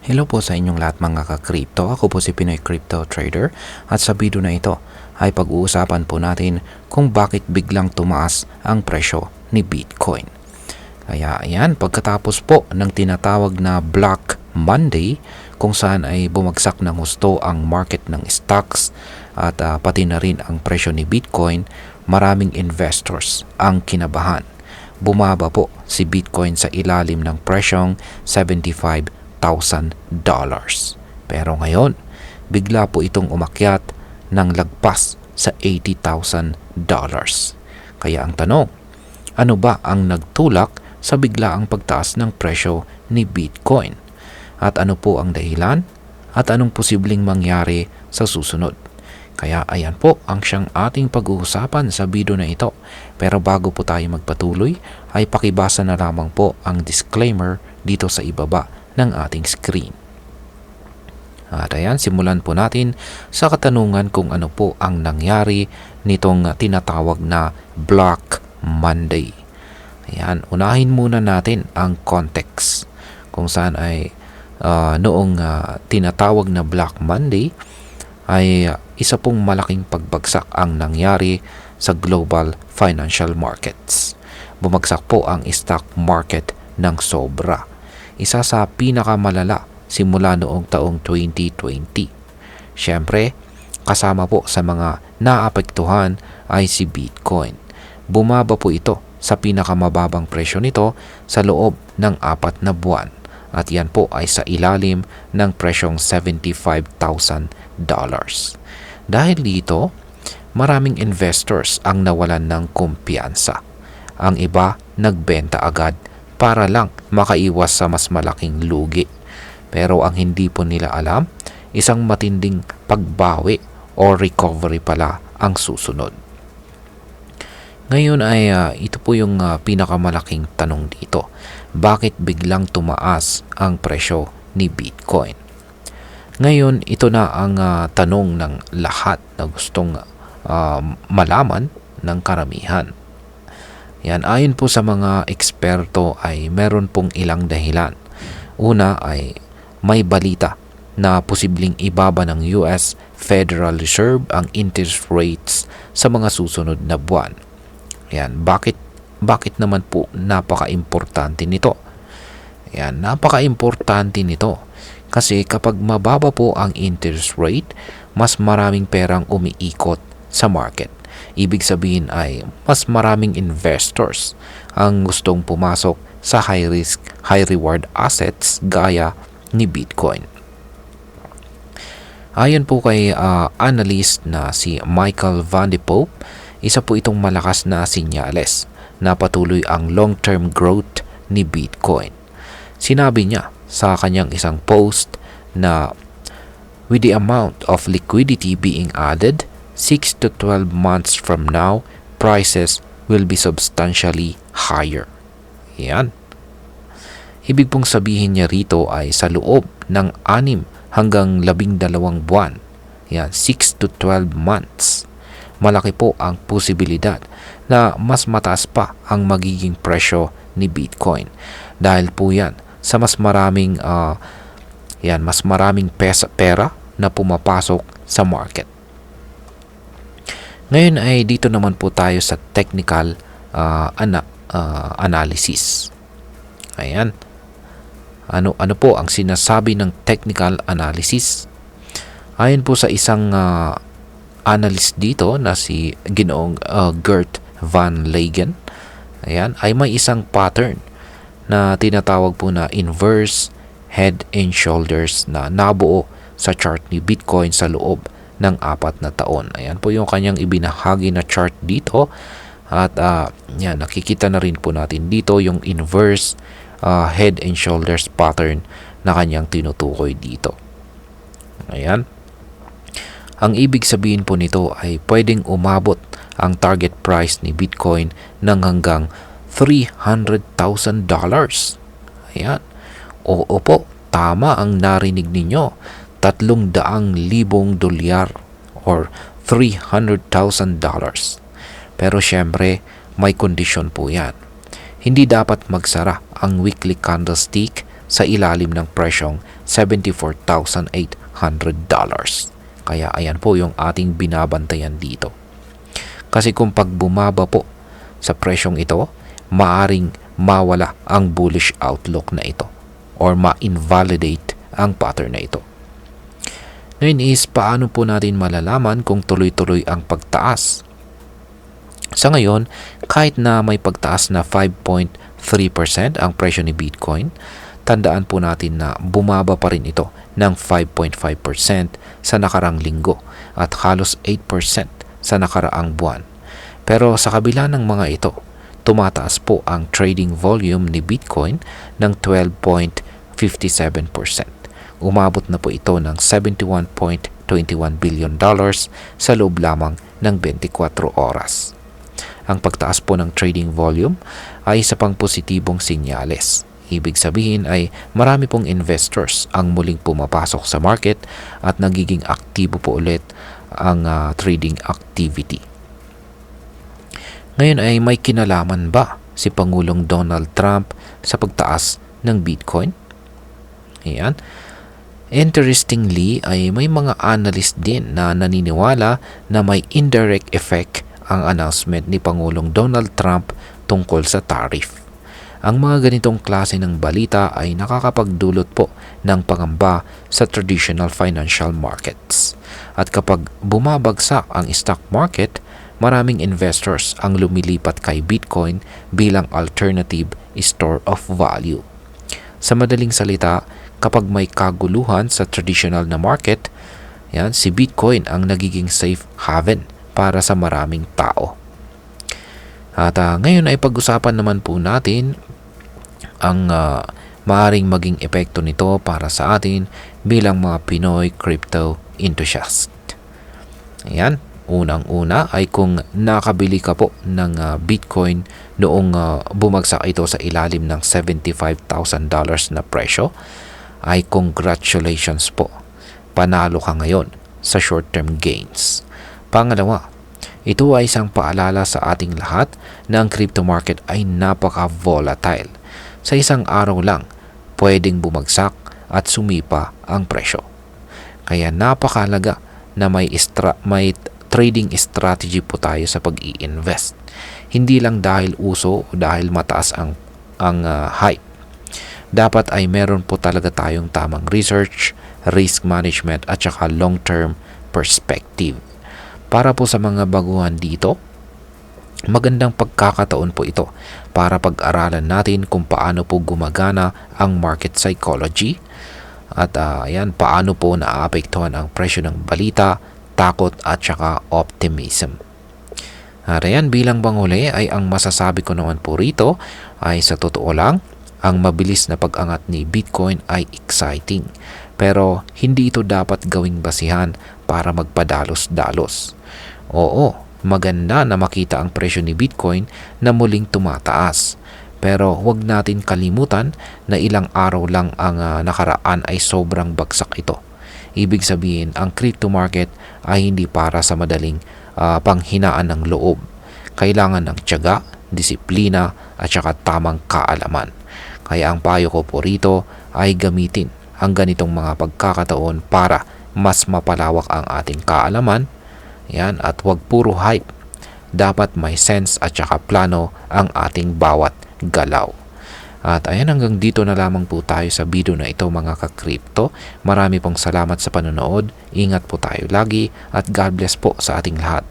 Hello po sa inyong lahat mga ka-crypto. Ako po si Pinoy Crypto Trader at sa video na ito ay pag-uusapan po natin kung bakit biglang tumaas ang presyo ni Bitcoin. Kaya ayan, pagkatapos po ng tinatawag na Black Monday kung saan ay bumagsak ng husto ang market ng stocks at pati na rin ang presyo ni Bitcoin, maraming investors ang kinabahan. Bumaba po si Bitcoin sa ilalim ng presyong $75,000. Pero ngayon, bigla po itong umakyat ng lagpas sa $80,000. Kaya ang tanong, ano ba ang nagtulak sa biglaang pagtaas ng presyo ni Bitcoin? At ano po ang dahilan? At anong posibleng mangyari sa susunod? Kaya ayan po ang siyang ating pag-uusapan sa video na ito. Pero bago po tayo magpatuloy, ay pakibasa na lamang po ang disclaimer dito sa ibaba ng ating screen. At ayan, simulan po natin sa katanungan kung ano po ang nangyari nitong tinatawag na Black Monday. Ayan, unahin muna natin ang context kung saan ay noong tinatawag na Black Monday ay isa pong malaking pagbagsak ang nangyari sa global financial markets. Bumagsak po ang stock market ng sobra. Isa sa pinakamalala simula noong taong 2020. Siyempre, kasama po sa mga naapektuhan ay si Bitcoin. Bumaba po ito sa pinakamababang presyo nito sa loob ng 4 na buwan. At yan po ay sa ilalim ng presyong $75,000. Dahil dito, maraming investors ang nawalan ng kumpiyansa. Ang iba nagbenta agad para lang makaiwas sa mas malaking lugi. Pero ang hindi po nila alam, isang matinding pagbawi o recovery pala ang susunod. Ngayon ay ito po yung pinakamalaking tanong dito. Bakit biglang tumaas ang presyo ni Bitcoin? Ngayon, ito na ang tanong ng lahat na gustong malaman ng karamihan. Yan, ayon po sa mga eksperto ay meron pong ilang dahilan. Una ay may balita na posibleng ibaba ng US Federal Reserve ang interest rates sa mga susunod na buwan. Yan, bakit naman po napaka-importante nito? Yan, napaka-importante nito kasi kapag mababa po ang interest rate, mas maraming perang umiikot sa market. Ibig sabihin ay mas maraming investors ang gustong pumasok sa high risk, high reward assets gaya ni Bitcoin. Ayon po kay analyst na si Michael Van de Poppe, isa po itong malakas na sinyales na patuloy ang long-term growth ni Bitcoin. Sinabi niya sa kanyang isang post na with the amount of liquidity being added, 6 to 12 months from now, prices will be substantially higher. Yan. Ibig pong sabihin niya rito ay sa loob ng 6 hanggang 12 buwan. Yan, 6 to 12 months. Malaki po ang posibilidad na mas mataas pa ang magiging presyo ni Bitcoin. Dahil po yan sa mas maraming pera na pumapasok sa market. Ngayon ay dito naman po tayo sa technical analysis. Ayan. Ano po ang sinasabi ng technical analysis? Ayon po sa isang analyst dito na si Ginoong Gert Van Lagen, ayan, ay may isang pattern na tinatawag po na inverse head and shoulders na nabuo sa chart ni Bitcoin sa loob ng 4 na taon. Ayan po yung kanyang ibinahagi na chart dito. At yan, nakikita na rin po natin dito yung inverse head and shoulders pattern na kanyang tinutukoy dito. Ayan. Ang ibig sabihin po nito ay pwedeng umabot ang target price ni Bitcoin ng hanggang $300,000. Ayan. Oo po, tama ang narinig ninyo. $300,000 or $300,000. Pero syempre, may kondisyon po yan. Hindi dapat magsara ang weekly candlestick sa ilalim ng presyong $74,800. Kaya ayan po yung ating binabantayan dito. Kasi kung pag bumaba po sa presyong ito, maaring mawala ang bullish outlook na ito or ma-invalidate ang pattern na ito. Ngayon is paano po natin malalaman kung tuloy-tuloy ang pagtaas? Sa ngayon, kahit na may pagtaas na 5.3% ang presyo ni Bitcoin, tandaan po natin na bumaba pa rin ito ng 5.5% sa nakarang linggo at halos 8% sa nakaraang buwan. Pero sa kabila ng mga ito, tumataas po ang trading volume ni Bitcoin ng 12.57%. Umabot na po ito ng $71.21 billion sa loob lamang ng 24 oras. Ang pagtaas po ng trading volume ay isa pang positibong sinyales. Ibig sabihin ay marami pong investors ang muling pumapasok sa market at nagiging aktibo po ulit ang trading activity. Ngayon ay may kinalaman ba si Pangulong Donald Trump sa pagtaas ng Bitcoin? Ayan. Interestingly ay may mga analyst din na naniniwala na may indirect effect ang announcement ni Pangulong Donald Trump tungkol sa tariff. Ang mga ganitong klase ng balita ay nakakapagdulot po ng pangamba sa traditional financial markets. At kapag bumabagsak ang stock market, maraming investors ang lumilipat kay Bitcoin bilang alternative store of value. Sa madaling salita, kapag may kaguluhan sa traditional na market, si Bitcoin ang nagiging safe haven para sa maraming tao. At ngayon ay pag-usapan naman po natin ang maaaring maging epekto nito para sa atin bilang mga Pinoy crypto enthusiast. Ayan, unang-una ay kung nakabili ka po ng Bitcoin noong bumagsak ito sa ilalim ng $75,000 na presyo, ay congratulations po. Panalo ka ngayon sa short-term gains. Pangalawa, ito ay isang paalala sa ating lahat na ang crypto market ay napaka-volatile. Sa isang araw lang, pwedeng bumagsak at sumipa ang presyo. Kaya napakahalaga na may trading strategy po tayo sa pag-i-invest. Hindi lang dahil uso o dahil mataas ang hype. Dapat ay meron po talaga tayong tamang research, risk management at saka long-term perspective. Para po sa mga baguhan dito, magandang pagkakataon po ito para pag-aralan natin kung paano po gumagana ang market psychology at paano po naaapektuhan ang presyo ng balita, takot at saka optimism. At bilang panghuli ay ang masasabi ko naman po rito ay sa totoo lang, ang mabilis na pag-angat ni Bitcoin ay exciting. Pero hindi ito dapat gawing basihan para magpadalos-dalos. Oo, maganda na makita ang presyo ni Bitcoin na muling tumataas. Pero huwag natin kalimutan na ilang araw lang ang nakaraan ay sobrang bagsak ito. Ibig sabihin, ang crypto market ay hindi para sa madaling panghinaan ng loob. Kailangan ng tiyaga, disiplina at saka tamang kaalaman. Kaya ang payo ko po rito ay gamitin ang ganitong mga pagkakataon para mas mapalawak ang ating kaalaman. At huwag puro hype. Dapat may sense at saka plano ang ating bawat galaw. At ayan, hanggang dito na lamang po tayo sa video na ito mga ka-crypto. Marami pong salamat sa panonood. Ingat po tayo lagi at God bless po sa ating lahat.